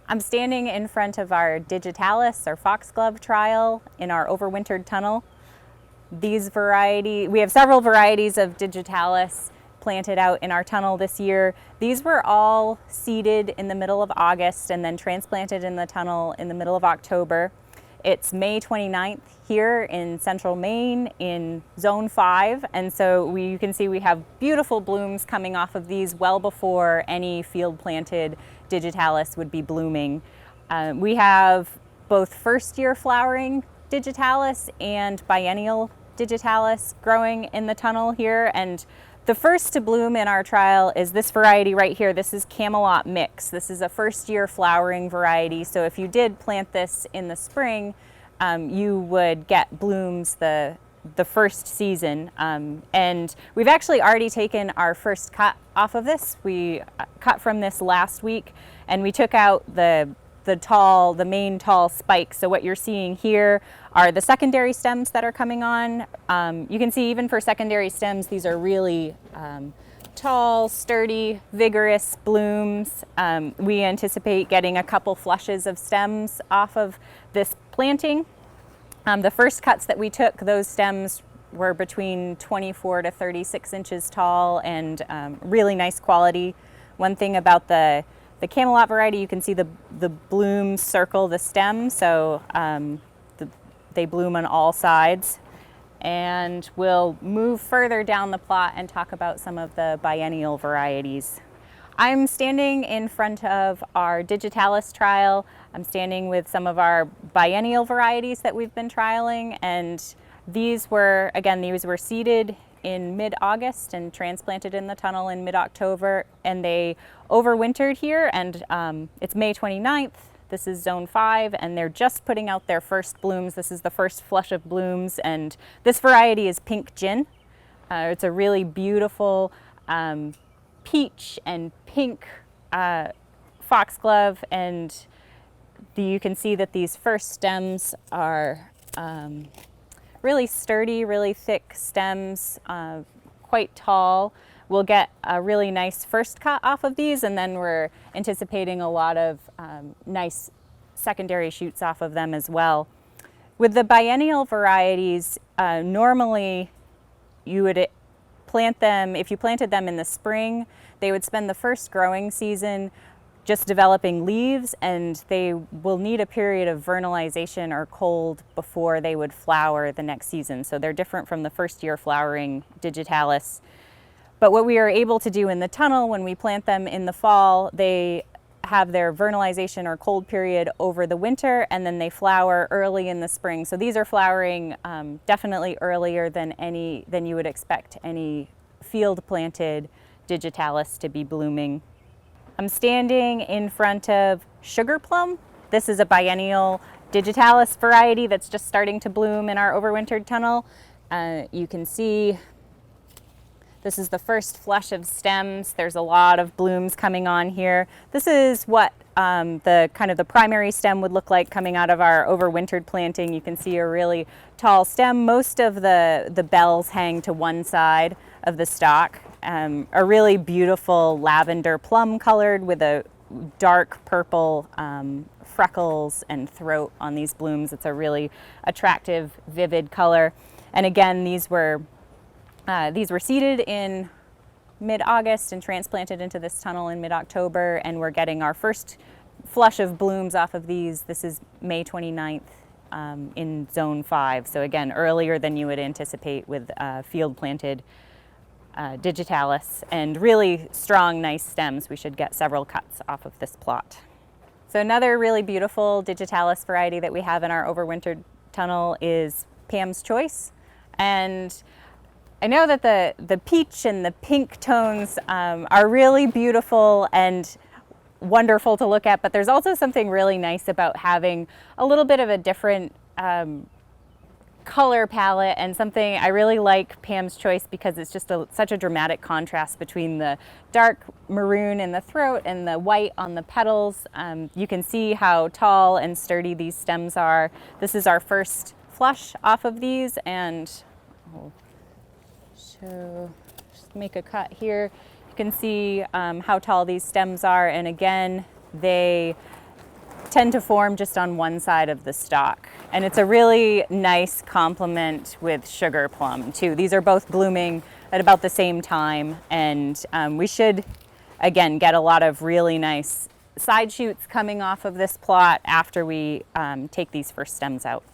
I'm standing in front of our Digitalis or Foxglove trial in our overwintered tunnel. We have several varieties of Digitalis planted out in our tunnel this year. These were all seeded in the middle of August and then transplanted in the tunnel in the middle of October. It's May 29th here in central Maine in zone 5, and so you can see we have beautiful blooms coming off of these well before any field planted Digitalis would be blooming. We have both first year flowering Digitalis and biennial Digitalis growing in the tunnel here, and the first to bloom in our trial is this variety right here. This is Camelot Mix. This is a first year flowering variety, so if you did plant this in the spring, you would get blooms the first season. And we've actually already taken our first cut off of this. We cut from this last week, and we took out the main tall spikes. So what you're seeing here are the secondary stems that are coming on. You can see even for secondary stems, these are really tall, sturdy, vigorous blooms. We anticipate getting a couple flushes of stems off of this planting. The first cuts that we took, those stems were between 24 to 36 inches tall and really nice quality. One thing about the Camelot variety, you can see the blooms circle the stem, so they bloom on all sides. And we'll move further down the plot and talk about some of the biennial varieties. I'm standing in front of our Digitalis trial. I'm standing with some of our biennial varieties that we've been trialing, and these were seeded in mid-August and transplanted in the tunnel in mid-October, and they overwintered here, and it's May 29th. This is zone 5, and they're just putting out their first blooms. This is the first flush of blooms, and this variety is Pink Gin. It's a really beautiful peach and pink foxglove, and you can see that these first stems are really sturdy, really thick stems, quite tall. We'll get a really nice first cut off of these, and then we're anticipating a lot of nice secondary shoots off of them as well. With the biennial varieties, normally you would plant them, if you planted them in the spring, they would spend the first growing season just developing leaves, and they will need a period of vernalization or cold before they would flower the next season. So they're different from the first year flowering Digitalis. But what we are able to do in the tunnel when we plant them in the fall, they have their vernalization or cold period over the winter, and then they flower early in the spring. So these are flowering definitely earlier than you would expect any field planted Digitalis to be blooming. I'm standing in front of Sugarplum. This is a biennial Digitalis variety that's just starting to bloom in our overwintered tunnel. You can see this is the first flush of stems. There's a lot of blooms coming on here. This is what the primary stem would look like coming out of our overwintered planting. You can see a really tall stem. Most of the bells hang to one side of the stalk. A really beautiful lavender plum colored with a dark purple freckles and throat on these blooms. It's a really attractive, vivid color. And again, these were seeded in mid-August and transplanted into this tunnel in mid-October, and we're getting our first flush of blooms off of these. This is May 29th in zone 5. So again, earlier than you would anticipate with field planted Digitalis, and really strong, nice stems. We should get several cuts off of this plot. So another really beautiful Digitalis variety that we have in our overwintered tunnel is Pam's Choice. And I know that the peach and the pink tones are really beautiful and wonderful to look at, but there's also something really nice about having a little bit of a different color palette, and something I really like Pam's Choice because it's just such a dramatic contrast between the dark maroon in the throat and the white on the petals. You can see how tall and sturdy these stems are. This is our first flush off of these, and I'll just make a cut here. You can see how tall these stems are, and again, they tend to form just on one side of the stalk. And it's a really nice complement with Sugarplum too. These are both blooming at about the same time, and we should, again, get a lot of really nice side shoots coming off of this plot after we take these first stems out.